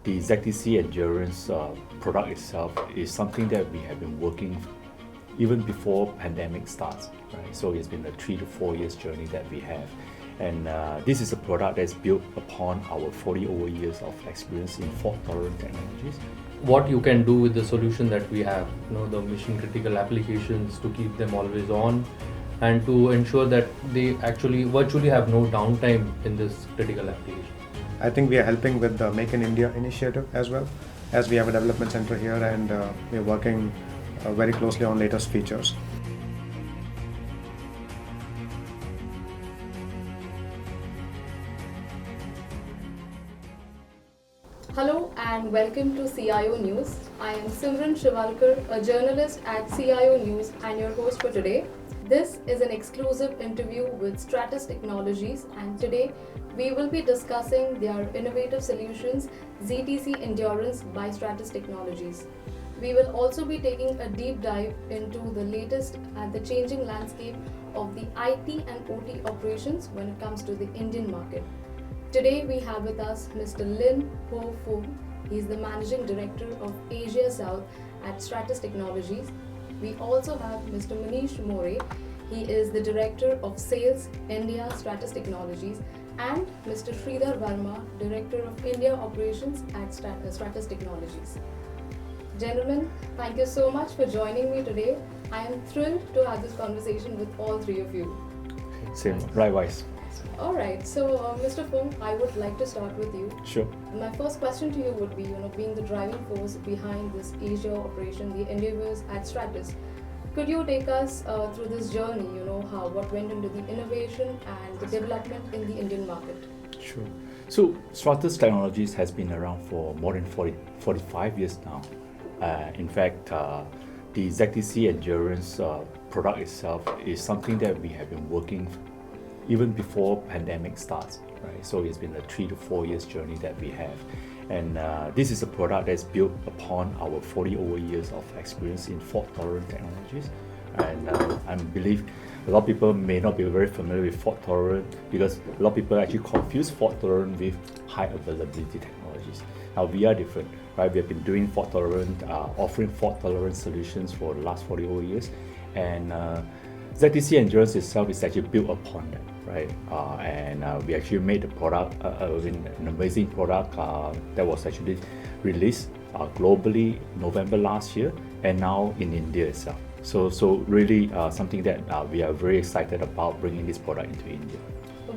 the ztC endurance product itself is something that we have been working even before pandemic starts, right? So it's been a 3 to 4 years journey that we have. And this is a product that's built upon our 40 over years of experience in fault-tolerant technologies. What you can do with the solution that we have, the mission critical applications to keep them always on and to ensure that they actually virtually have no downtime in this critical application. I think we are helping with the Make in India initiative as well, as we have a development center here and we are working very closely on latest features. Hello and welcome to CIO News. I am Simran Shivalkar, a journalist at CIO News and your host for today. This is an exclusive interview with Stratus Technologies, and today we will be discussing their innovative solutions, ztC Endurance by Stratus Technologies. We will also be taking a deep dive into the latest and the changing landscape of the IT and OT operations when it comes to the Indian market. Today we have with us Mr. Lin Hoe Foong. He is the Managing Director of Asia South at Stratus Technologies. We also have Mr. Monish More. He is the Director of Sales India Stratus Technologies, and Mr. Sreedhar Varma, Director of India Operations at Stratus Technologies. Gentlemen, thank you so much for joining me today. I am thrilled to have this conversation with all three of you. Same, likewise. Alright, so Mr. Foong, I would like to start with you. Sure. My first question to you would be, being the driving force behind this Asia operation, the endeavors at Stratus, could you take us through this journey, what went into the innovation and the development in the Indian market? Sure. So Stratus Technologies has been around for more than 45 years now. In fact, the ztC endurance product itself is something that we have been working even before pandemic starts, right? So it's been a 3 to 4 years journey that we have. And this is a product that's built upon our 40 over years of experience in fault-tolerant technologies. And I believe a lot of people may not be very familiar with fault-tolerant because a lot of people actually confuse fault-tolerant with high availability technologies. Now we are different, right? We have been doing fault-tolerant, offering fault-tolerant solutions for the last 40 over years. And ztC Endurance itself is actually built upon that, right? And we actually made the product, an amazing product that was actually released globally November last year and now in India itself. So really something that we are very excited about bringing this product into India.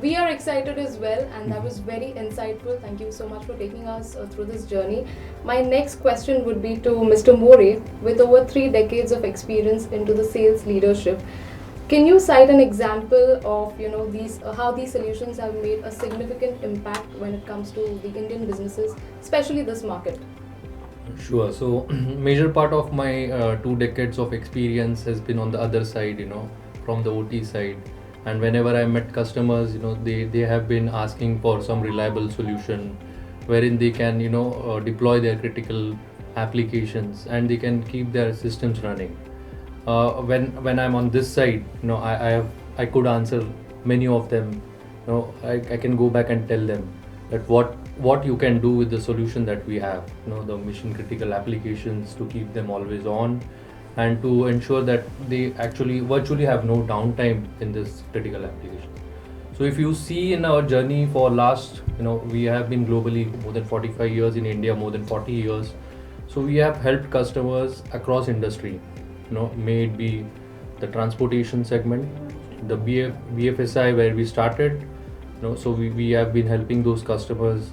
We are excited as well, and that was very insightful. Thank you so much for taking us through this journey. My next question would be to Mr. More. With over 3 decades of experience into the sales leadership, can you cite an example of how these solutions have made a significant impact when it comes to the Indian businesses, especially this market? Sure. So major part of my 2 decades of experience has been on the other side, from the OT side. And whenever I met customers, they have been asking for some reliable solution wherein they can, deploy their critical applications and they can keep their systems running. When I'm on this side, I could answer many of them. I can go back and tell them that what you can do with the solution that we have, the mission critical applications to keep them always on and to ensure that they actually virtually have no downtime in this critical application. So if you see in our journey for last, we have been globally more than 45 years, in India more than 40 years. So we have helped customers across industry, may it be the transportation segment, the BFSI where we started, so we have been helping those customers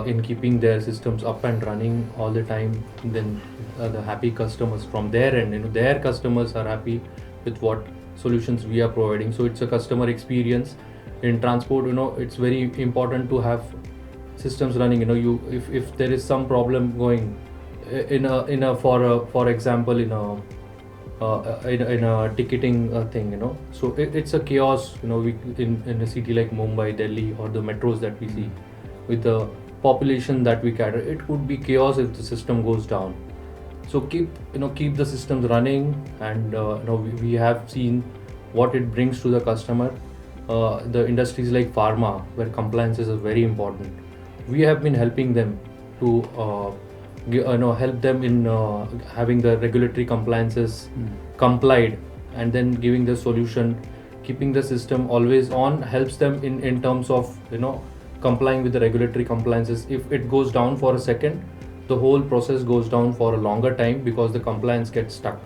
in keeping their systems up and running all the time. Then the happy customers from their end, their customers are happy with what solutions we are providing. So it's a customer experience. In transport, it's very important to have systems running. If there is some problem going for example in a ticketing thing, so it's a chaos. In a city like Mumbai, Delhi, or the metros that we see, with the population that we cater, it would be chaos if the system goes down. So keep the systems running, and we have seen what it brings to the customer. The industries like pharma, where compliances are very important, we have been helping them to help them in having the regulatory compliances complied, and then giving the solution, keeping the system always on helps them in terms of complying with the regulatory compliances. If it goes down for a second, the whole process goes down for a longer time because the compliance gets stuck.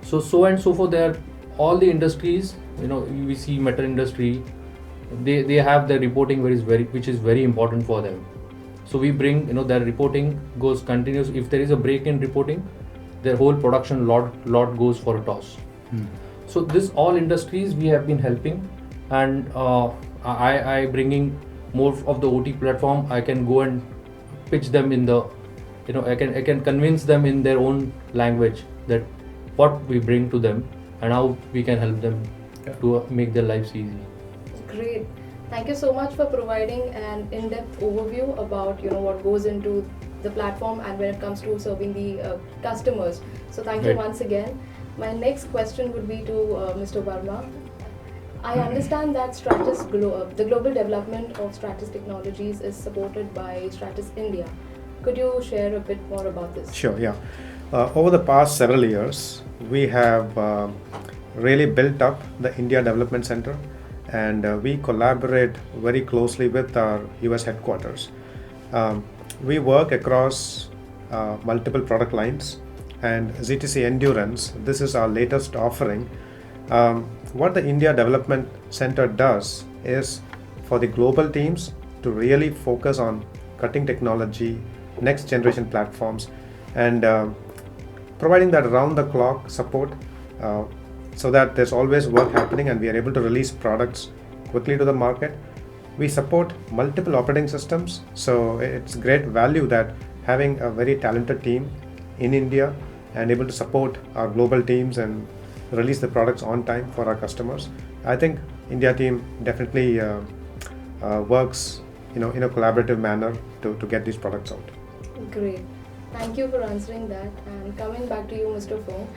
So and so forth. There are all the industries, we see metal industry, they have their reporting which is very important for them. So we bring, their reporting goes continuous. If there is a break in reporting, their whole production lot goes for a toss. So this all industries we have been helping, and I bringing more of the OT platform. I can go and pitch them in the, I can convince them in their own language that what we bring to them and how we can help them to make their lives easy. Great. Thank you so much for providing an in-depth overview about what goes into the platform and when it comes to serving the customers. So thank you once again. My next question would be to Mr. Varma. I understand that the global development of Stratus Technologies is supported by Stratus India. Could you share a bit more about this? Sure, yeah. Over the past several years, we have really built up the India Development Center, and we collaborate very closely with our US headquarters. We work across multiple product lines, and ztC Endurance, this is our latest offering. What the India Development Center does is for the global teams to really focus on cutting technology, next generation platforms, and providing that around the clock support so that there's always work happening and we are able to release products quickly to the market. We support multiple operating systems, so it's great value that having a very talented team in India and able to support our global teams and release the products on time for our customers. I think India team definitely works in a collaborative manner to get these products out. Great. Thank you for answering that. And coming back to you, Mr. Foong,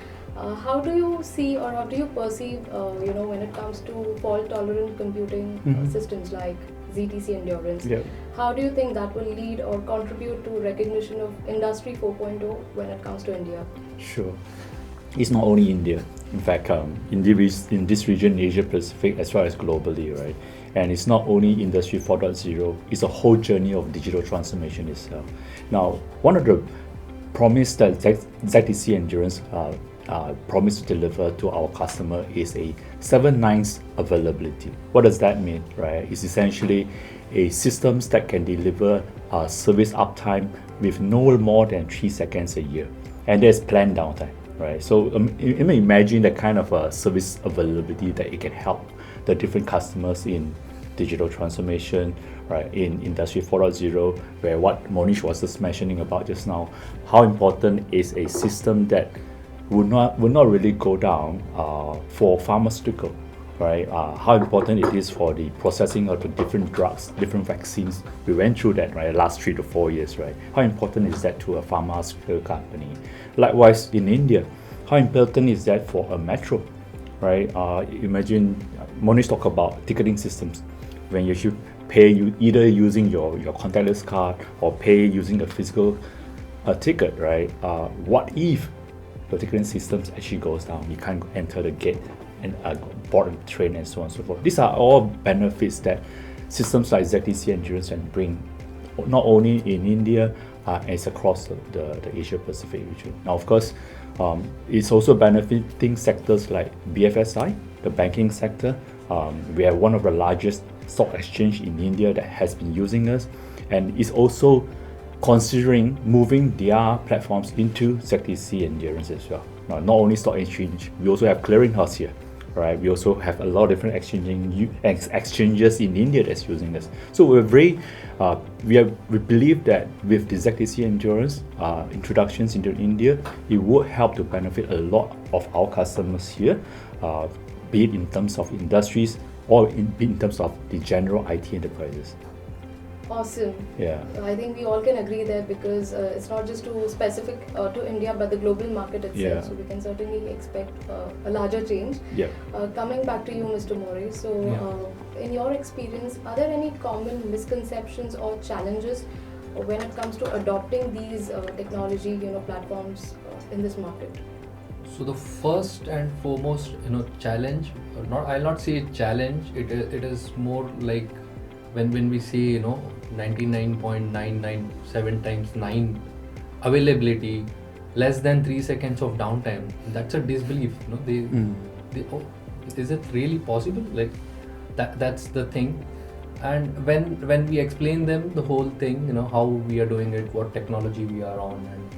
how do you see or how do you perceive, when it comes to fault-tolerant computing systems like ztC Endurance? Yeah. How do you think that will lead or contribute to recognition of Industry 4.0 when it comes to India? Sure. It's not only India. In fact, in this region, Asia Pacific, as well as globally, right? And it's not only Industry 4.0, it's a whole journey of digital transformation itself. Now, one of the promise that ztC Endurance promise to deliver to our customer is a 7 nines availability. What does that mean, right? It's essentially a systems that can deliver service uptime with no more than 3 seconds a year. And there's planned downtime, right? So imagine the kind of service availability that it can help the different customers in digital transformation, right, in Industry 4.0, where what Monish was just mentioning about just now, how important is a system that would not really go down for pharmaceutical, right? How important it is for the processing of the different drugs, different vaccines. We went through that, right, last 3 to 4 years, right? How important is that to a pharmaceutical company? Likewise, in India, how important is that for a metro, right? Imagine Monish talk about ticketing systems. When you should pay either using your contactless card or pay using a physical ticket, right? What if the ticketing systems actually goes down? You can't enter the gate and board the train and so on and so forth. These are all benefits that systems like ztC Endurance can bring, not only in India, it's across the Asia Pacific region. Now, of course, it's also benefiting sectors like BFSI, the banking sector. We have one of the largest stock exchange in India that has been using us, and is also considering moving their platforms into ztC Endurance as well. Now, not only stock exchange, we also have clearinghouse here, right? We also have a lot of different exchanges in India that's using this. So we're very, we believe that with the ztC Endurance introductions into India, it would help to benefit a lot of our customers here, be it in terms of industries or in terms of the general IT enterprises. Awesome. Yeah. I think we all can agree there, because it's not just specific to India but the global market itself. Yeah. So we can certainly expect a larger change. Yeah. Coming back to you, Mr. More. So in your experience, are there any common misconceptions or challenges when it comes to adopting these technology platforms in this market? So the first and foremost, challenge, I'll not say challenge, it is more like when we say, 99.997 times 9 availability, less than 3 seconds of downtime, that's a disbelief. They oh, is it really possible? Like that's the thing. And when we explain them the whole thing, how we are doing it, what technology we are on, and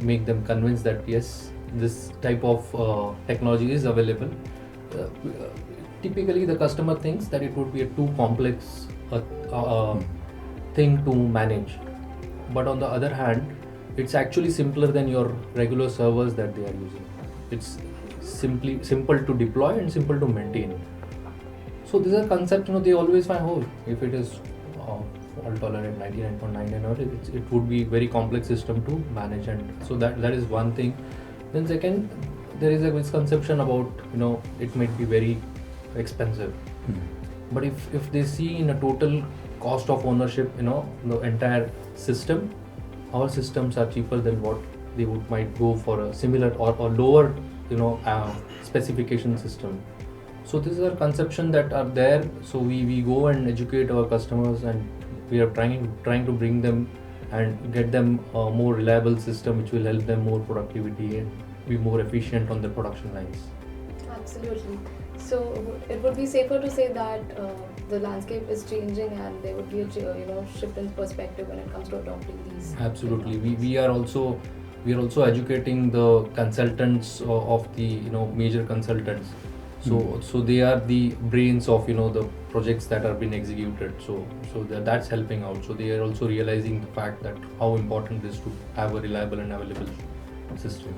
make them convinced that yes, this type of technology is available. Typically, the customer thinks that it would be a too complex thing to manage. But on the other hand, it's actually simpler than your regular servers that they are using. It's simple to deploy and simple to maintain. So these are concepts, they always find, if it is fault-tolerant 99.99, it would be very complex system to manage, and so that is one thing. Then second, there is a misconception about, it might be very expensive. But if they see in a total cost of ownership, the entire system, our systems are cheaper than what they might go for a similar or lower, specification system. So these are conceptions that are there. So we go and educate our customers, and we are trying to bring them and get them a more reliable system which will help them more productivity and be more efficient on the production lines. Absolutely. So it would be safer to say that the landscape is changing, and there would be a shift in perspective when it comes to adopting these. Absolutely. We are also educating the consultants of the major consultants. So they are the brains of the projects that are being executed. So that's helping out. So they are also realizing the fact that how important it is to have a reliable and available system.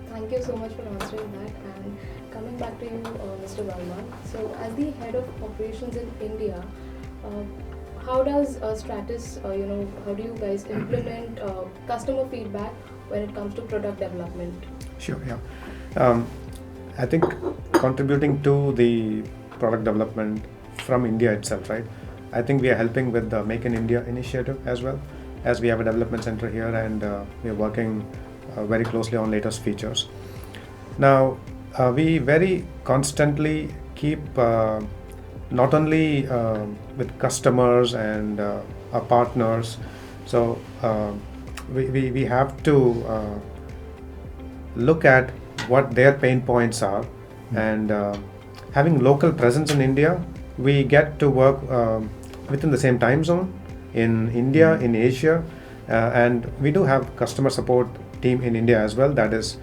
Thank you so much for answering that. And coming back to you, Mr. Varma. So as the head of operations in India, how does Stratus, how do you guys implement customer feedback when it comes to product development? Sure, yeah. I think contributing to the product development from India itself, right? I think we are helping with the Make in India initiative as well, as we have a development center here, and we are working very closely on latest features. Now, we very constantly keep not only with customers and our partners, so we have to look at what their pain points are, and having local presence in India, we get to work within the same time zone in India, in Asia, and we do have customer support team in India as well that is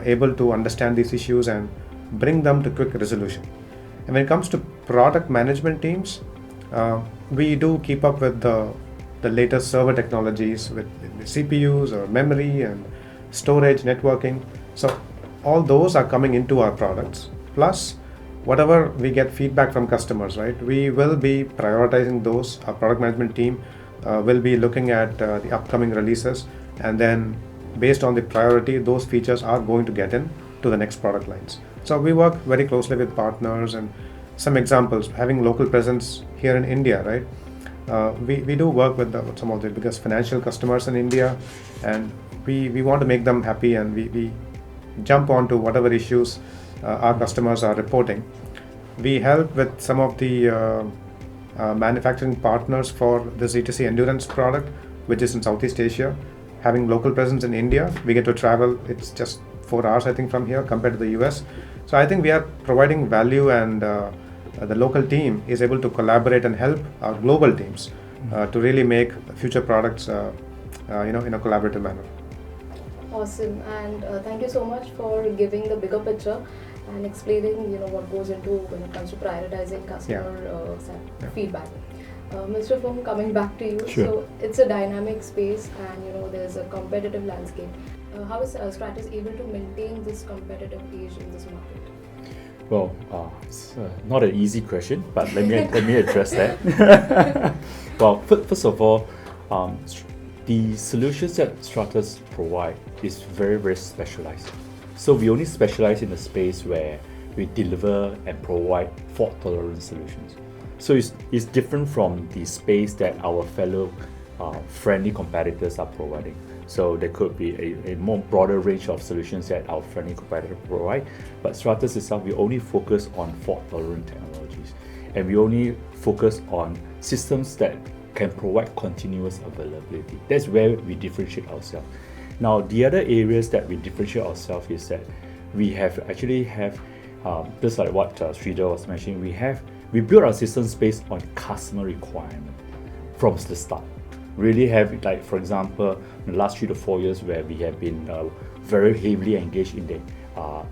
able to understand these issues and bring them to quick resolution. And when it comes to product management teams, we do keep up with the latest server technologies with CPUs or memory and storage, networking. So all those are coming into our products. Plus, whatever we get feedback from customers, right? We will be prioritizing those. Our product management team will be looking at the upcoming releases, and then based on the priority, those features are going to get in to the next product lines. So we work very closely with partners, and some examples, having local presence here in India, right? We do work with some of the biggest financial customers in India, and we want to make them happy, and we jump onto whatever issues our customers are reporting. We help with some of the manufacturing partners for the ztC endurance product, which is in Southeast Asia. Having local presence in India, we get to travel, it's just 4 hours I think from here compared to the US. So I think we are providing value, and the local team is able to collaborate and help our global teams to really make future products in a collaborative manner. Awesome, and thank you so much for giving the bigger picture and explaining what goes into when it comes to prioritizing customer feedback. Mr. Foong, coming back to you. Sure. So it's a dynamic space, and there's a competitive landscape. How is Stratus able to maintain this competitive edge in this market? Well, it's not an easy question, but let me address that. Well, first of all, the solutions that Stratus provide is very, very specialized. So we only specialize in a space where we deliver and provide fault-tolerant solutions. So it's different from the space that our fellow friendly competitors are providing. So there could be a more broader range of solutions that our friendly competitors provide. But Stratus itself, we only focus on fault-tolerant technologies, and we only focus on systems that can provide continuous availability. That's where we differentiate ourselves. Now, the other areas that we differentiate ourselves is that we actually have just like what Sreedhar was mentioning, we build our systems based on customer requirement from the start. Really have, like for example, in the last 3 to 4 years where we have been very heavily engaged in the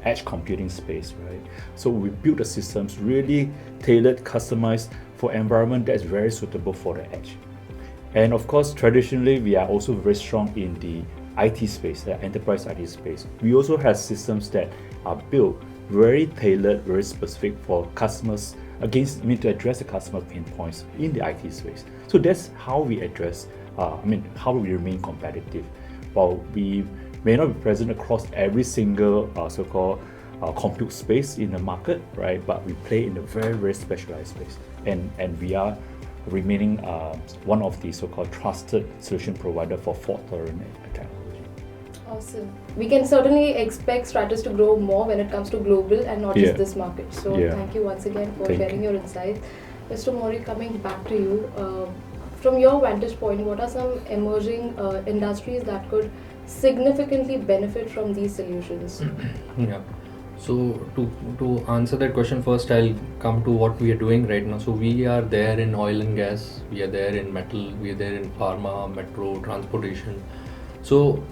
edge computing space, right? So we build the systems really tailored, customized for environment that's very suitable for the edge. And of course, traditionally, we are also very strong in the IT space, the enterprise IT space. We also have systems that are built very tailored, very specific for customers to address the customer pain points in the IT space. So that's how we address, how we remain competitive. While we may not be present across every single so-called compute space in the market, right? But we play in a very, very specialized space, and we are remaining one of the so-called trusted solution provider for fault-tolerant technology. Awesome. We can certainly expect Stratus to grow more when it comes to global and not just this market. So thank you once again for sharing your insights. Mr. More, coming back to you, from your vantage point, what are some emerging industries that could significantly benefit from these solutions? Yeah. So to answer that question first, I'll come to what we are doing right now. So we are there in oil and gas, we are there in metal, we are there in pharma, metro, transportation. So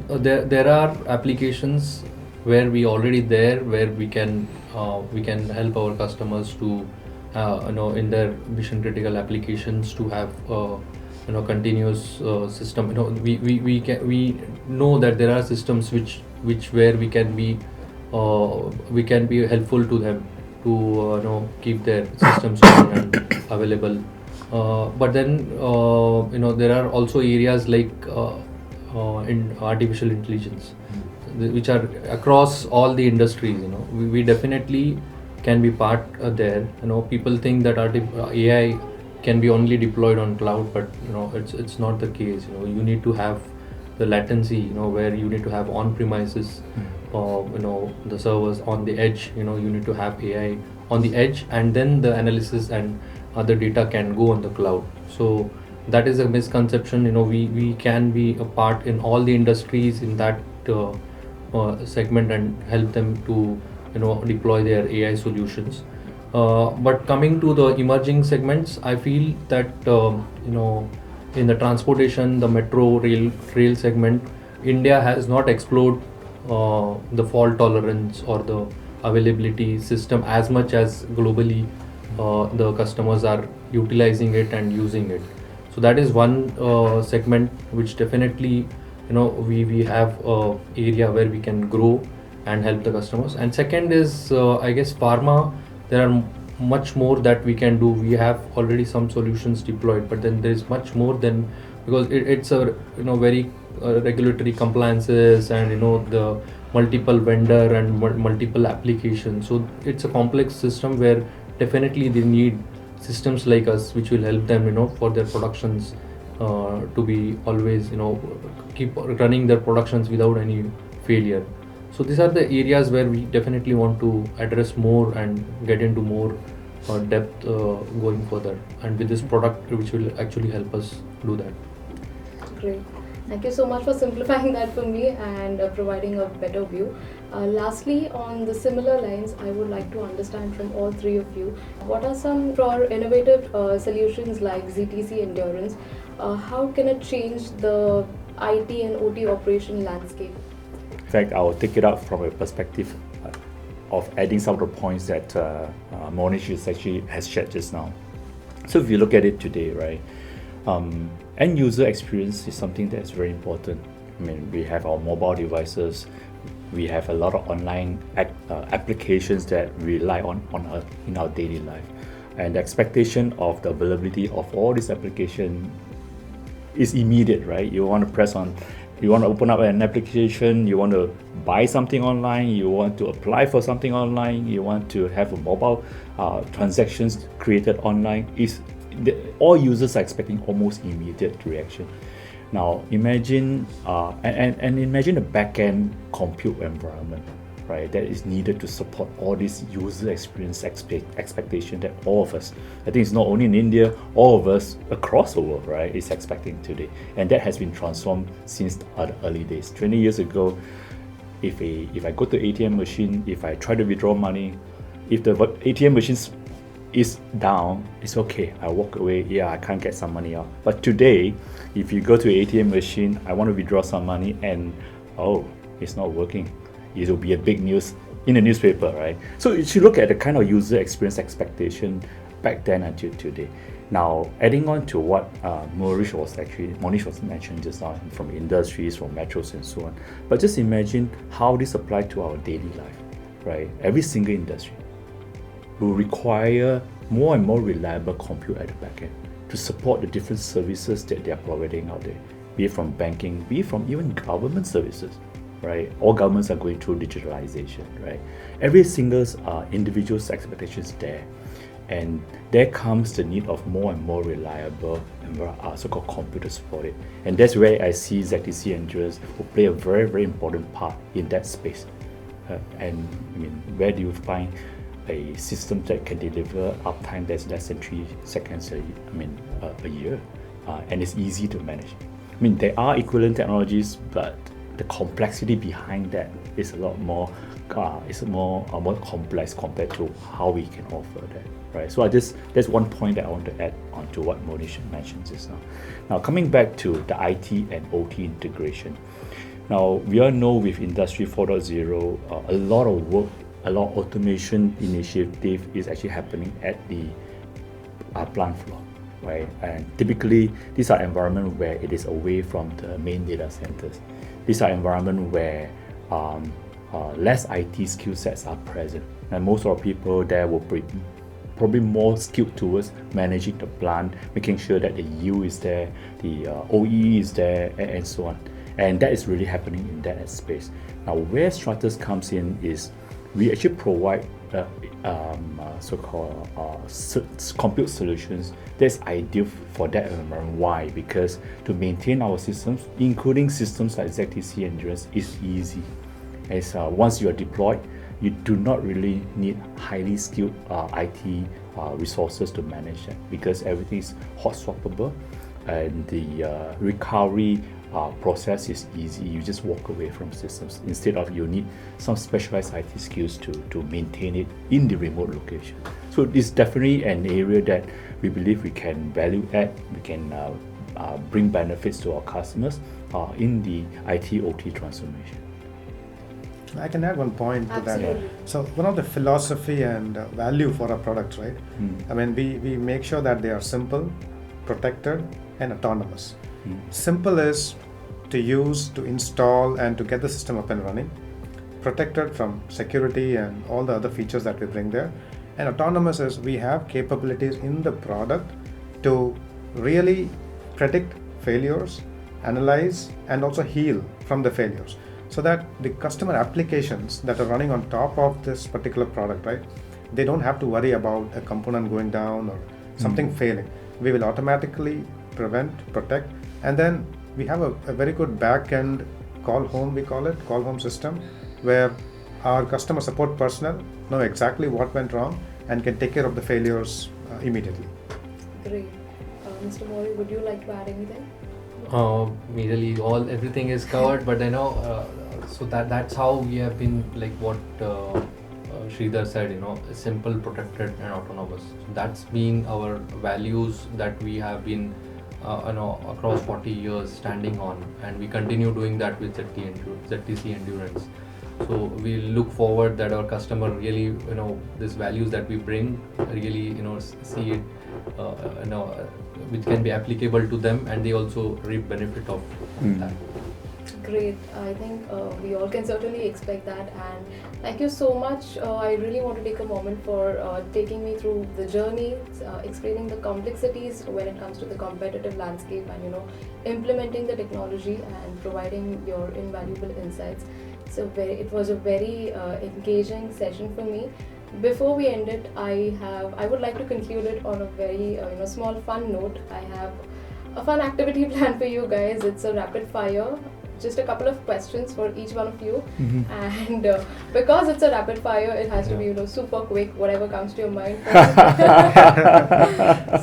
there are applications where we already there, where we can help our customers to in their mission critical applications to have continuous system. We know that there are systems which where we can be helpful to them to keep their systems on and available. But then there are also areas like in artificial intelligence, which are across all the industries. We definitely can be part there. People think that AI can be only deployed on cloud, but it's not the case. You need to have the latency, where you need to have on premises, the servers on the edge. You need to have AI on the edge, and then the analysis and other data can go on the cloud. So that is a misconception. We can be a part in all the industries in that segment and help them to deploy their AI solutions. But coming to the emerging segments, I feel that in the transportation, the metro rail segment, India has not explored the fault tolerance or the availability system as much as globally the customers are utilizing it and using it. So that is one segment which definitely we have area where we can grow and help the customers. And second is I guess pharma. There are much more that we can do. We have already some solutions deployed, but then there is much more than, because it's a very regulatory compliances and the multiple vendor and multiple applications. So it's a complex system where definitely they need systems like us which will help them for their productions to be always keep running their productions without any failure. So these are the areas where we definitely want to address more and get into more depth going further, and with this product which will actually help us do that. Great. Thank you so much for simplifying that for me and providing a better view. Lastly, on the similar lines, I would like to understand from all three of you, what are some for innovative solutions like ztC Endurance? How can it change the IT and OT operation landscape? In fact, I will take it up from a perspective of adding some of the points that Monish has shared just now. So if you look at it today, right, end user experience is something that is very important. We have our mobile devices, we have a lot of online applications that we rely on in our daily life, and the expectation of the availability of all these applications is immediate, right? You want to open up an application, you want to buy something online, you want to apply for something online, you want to have a mobile transactions created online. Is all users are expecting almost immediate reaction. Now imagine and imagine a back-end compute environment, right, that is needed to support all these user experience expectation that all of us, I think it's not only in India, all of us across the world, right, is expecting today. And that has been transformed since the early days. 20 years ago, if I go to ATM machine, if I try to withdraw money, if the ATM machine is down, it's okay, I walk away, yeah, I can't get some money out. But today, if you go to an ATM machine, I want to withdraw some money and it's not working, it will be a big news in the newspaper, right? So you should look at the kind of user experience expectation back then until today. Now, adding on to what Monish was mentioned just now, from industries, from metros and so on. But just imagine how this applies to our daily life, right? Every single industry will require more and more reliable compute at the back end to support the different services that they are providing out there, be it from banking, be it from even government services, right? All governments are going through digitalization, right? Every single individual's expectations there. And there comes the need of more and more reliable so-called compute to support it. And that's where I see ztC Endurance will play a very, very important part in that space. And I mean, where do you find a system that can deliver uptime that's less than 3 seconds a year, and it's easy to manage? I mean, there are equivalent technologies, but the complexity behind that is a lot more more complex compared to how we can offer that, right? So that's one point that I want to add on to what Monish mentioned just now. Now, coming back to the IT and OT integration. Now, we all know with Industry 4.0, a lot of work, a lot of automation initiative is actually happening at the plant floor, right? And typically, these are environments where it is away from the main data centers. These are environments where less IT skill sets are present, and most of the people there will be probably more skilled towards managing the plant, making sure that the yield is there, the OE is there, and so on. And that is really happening in that space. Now, where Stratus comes in is we actually provide so-called compute solutions that's ideal for that environment. Why? Because to maintain our systems, including systems like ztC Endurance, is easy. As once you are deployed, you do not really need highly skilled IT resources to manage that, because everything is hot swappable, and the recovery process is easy. You just walk away from systems instead of you need some specialized IT skills to maintain it in the remote location. So it's definitely an area that we believe we can value add, we can bring benefits to our customers in the IT OT transformation. I can add one point to Absolutely. that. So one of the philosophy and value for our products, right? I mean, we make sure that they are simple, protected, and autonomous. Simple is to use, to install, and to get the system up and running. Protected from security and all the other features that we bring there. And autonomous is we have capabilities in the product to really predict failures, analyze, and also heal from the failures, so that the customer applications that are running on top of this particular product, right, they don't have to worry about a component going down or something failing. We will automatically prevent, protect, and then we have a very good back-end call home, we call it, call home system, where our customer support personnel know exactly what went wrong and can take care of the failures immediately. Great. Mr. More, would you like to add anything? Really, everything is covered, but so that's how we have been, like what Sreedhar said, simple, protected, and autonomous. So that's been our values that we have been across 40 years standing on, and we continue doing that with ztC Endurance. So we look forward that our customer really, these values that we bring really, see it, which can be applicable to them, and they also reap benefit of that. Great. I think we all can certainly expect that, and thank you so much. I really want to take a moment for taking me through the journey, explaining the complexities when it comes to the competitive landscape, and implementing the technology and providing your invaluable insights. So it was a very engaging session for me. Before we end it, I would like to conclude it on a very small fun note. I have a fun activity planned for you guys. It's a rapid fire, just a couple of questions for each one of you, and because it's a rapid fire, it has to be super quick, whatever comes to your mind.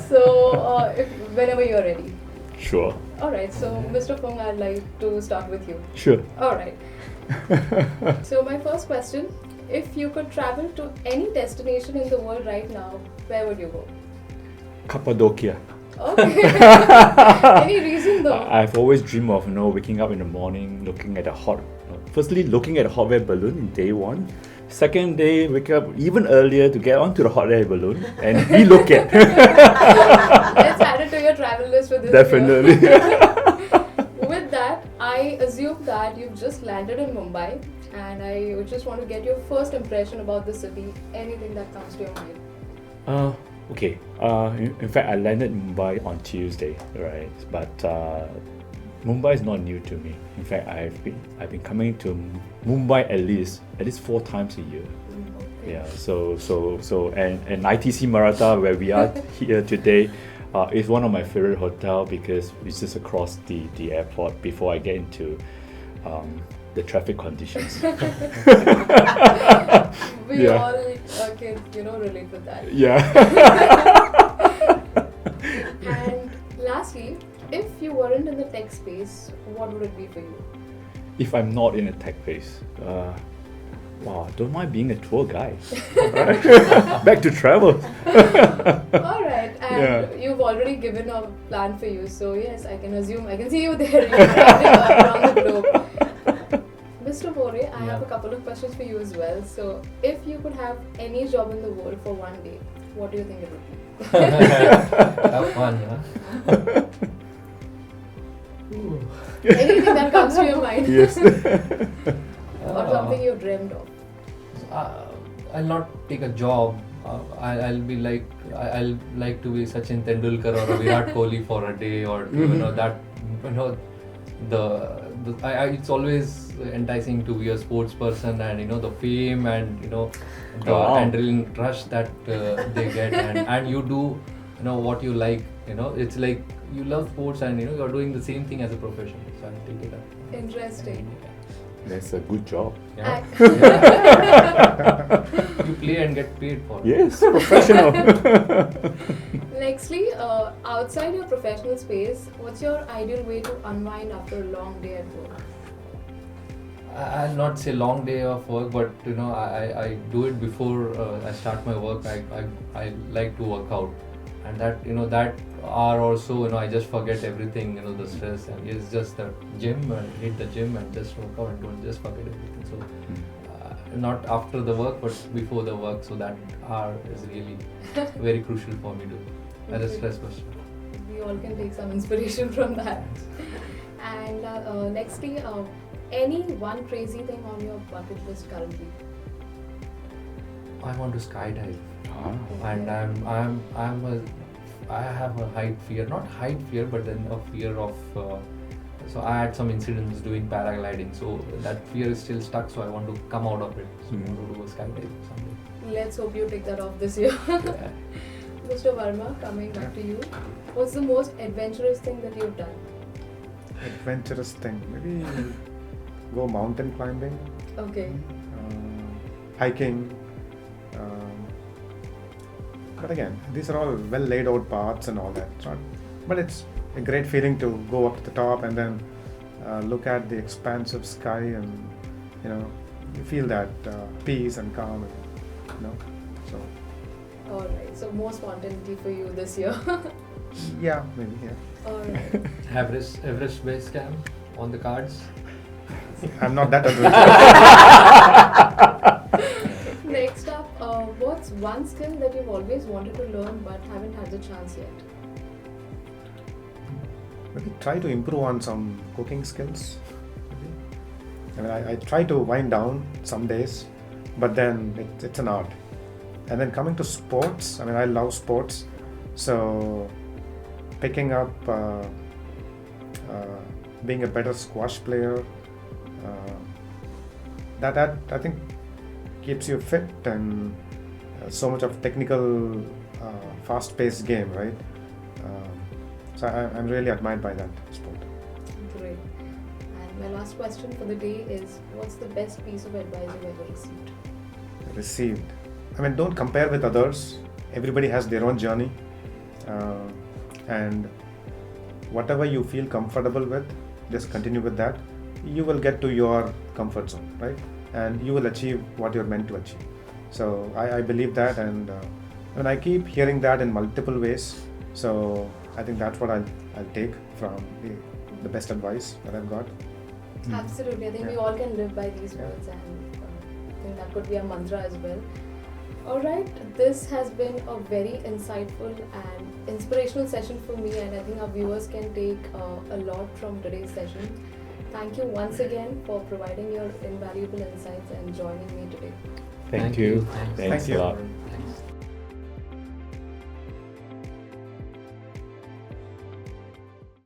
So whenever you're ready. Sure. All right. So Mr. Foong, I'd like to start with you. Sure. All right. So my first question: if you could travel to any destination in the world right now, where would you go? Cappadocia. Okay. Any reason though? I've always dreamed of waking up in the morning, looking at firstly looking at a hot air balloon in day one. Second day, wake up even earlier to get onto the hot air balloon and relook at. Let's add it to your travel list for this Definitely. year. With that, I assume that you've just landed in Mumbai, and I just want to get your first impression about the city. Anything that comes to your mind? Okay. In fact, I landed in Mumbai on Tuesday, right? But Mumbai is not new to me. In fact, I've been coming to Mumbai at least 4 times a year. Okay. Yeah. So and ITC Maratha, where we are here today, is one of my favorite hotel because it's just across the airport before I get into the traffic conditions. We all can relate with that. Yeah. And lastly, if you weren't in the tech space, what would it be for you? If I'm not in a tech space, wow, don't mind being a tour guide. Back to travel. All right, and you've already given a plan for you, so yes, I can see you there. You're traveling around the globe. Mr. More, I have a couple of questions for you as well. So, if you could have any job in the world for one day, what do you think it would be? Have fun, huh? Anything that comes to your mind? Yes. Or something you dreamed of? I'll not take a job. I'll like to be Sachin Tendulkar or a Virat Kohli for a day, or it's always enticing to be a sports person, and the fame and the adrenaline rush that they get, and you do what you like. It's like you love sports and you're doing the same thing as a profession. So I'll take it up. Interesting. That's a good job. Yeah. You play and get paid for it. Yes, professional. Nextly, outside your professional space, what's your ideal way to unwind after a long day at work? I'll not say long day of work, but I do it before I start my work. I like to work out, and that hour or so, I just forget everything, the stress, and it's just the gym and hit the gym and just work out and don't just forget everything. So not after the work, but before the work. So that hour is really very crucial for me to as a stress buster. We all can take some inspiration from that. And nextly, any one crazy thing on your bucket list currently? I want to skydive, and Okay. I have a height fear, not height fear, but then a fear of. So I had some incidents doing paragliding, so that fear is still stuck. So I want to come out of it. So I want to do a skydive someday. Let's hope you take that off this year. Yeah. Mr. Varma, coming back to you, what's the most adventurous thing that you've done? Adventurous thing, maybe go mountain climbing, Okay. hiking. But again, these are all well laid out paths and all that. But it's a great feeling to go up to the top and then look at the expansive sky, and you feel that peace and calm, and so. All right. So more spontaneity for you this year. Yeah, maybe, yeah. All right. Everest base camp on the cards. I'm not that adventurous. Next up, what's one skill that you've always wanted to learn but haven't had the chance yet? Maybe try to improve on some cooking skills. Maybe. I mean, I try to wind down some days, but then it's an art. And then coming to sports, I mean, I love sports, so picking up being a better squash player, that I think keeps you fit and so much of technical, fast-paced game, right? So I'm really admired by that sport. Great. And my last question for the day is, what's the best piece of advice you've ever received? Received. I mean, don't compare with others. Everybody has their own journey, and whatever you feel comfortable with, just continue with that. You will get to your comfort zone, right? And you will achieve what you're meant to achieve. So I believe that, and I keep hearing that in multiple ways. So I think that's what I'll take from the best advice that I've got. Absolutely. I think we all can live by these words, and I think that could be a mantra as well. Alright, this has been a very insightful and inspirational session for me, and I think our viewers can take a lot from today's session. Thank you once again for providing your invaluable insights and joining me today. Thank you. Thanks. Thanks Thank a you. lot. Thanks.